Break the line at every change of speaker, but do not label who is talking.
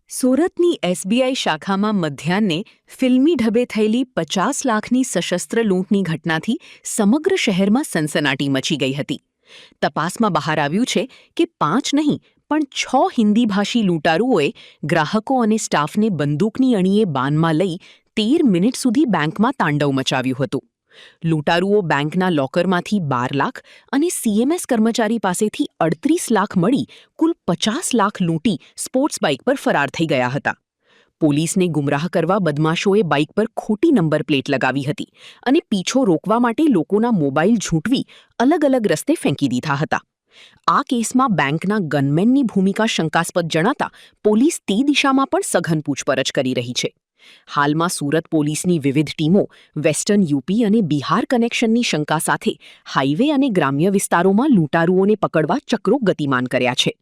સુરતની એસબીઆઈ શાખામાં મધ્યાહ્ને ફિલ્મી ઢબે થયેલી 50 લાખની સશસ્ત્ર લૂંટની ઘટનાથી સમગ્ર શહેરમાં સનસનાટી મચી ગઈ હતી. તપાસમાં બહાર આવ્યું છે કે 5 નહીં પણ 6 હિન્દીભાષી લૂંટારુઓએ ગ્રાહકો અને સ્ટાફને બંદૂકની અણીએ બાનમાં લઈ 13 મિનિટ સુધી બેંકમાં તાંડવ મચાવ્યું હતું. લૂંટારુઓ બેંકના લોકરમાંથી 12 લાખ અને સીએમએસ કર્મચારી પાસેથી 38 લાખ મળી કુલ 50 લાખ લૂંટી સ્પોર્ટ્સ બાઇક પર ફરાર થઈ ગયા હતા. પોલીસને ગુમરાહ કરવા બદમાશોએ બાઇક પર ખોટી નંબર પ્લેટ લગાવી હતી અને પીછો રોકવા માટે લોકોના મોબાઈલ ઝૂંટવી અલગ અલગ રસ્તે ફેંકી દીધા હતા. આ કેસમાં બેંકના ગનમેનની ભૂમિકા શંકાસ્પદ જણાતા પોલીસ તે દિશામાં પણ સઘન પૂછપરછ કરી રહી છે. હાલમાં સુરત પોલીસની વિવિધ ટીમો વેસ્ટર્ન યુપી અને બિહાર કનેક્શનની શંકા સાથે હાઈવે અને ગ્રામ્ય વિસ્તારોમાં લૂંટારુઓને પકડવા ચક્રો ગતિમાન કર્યા છે.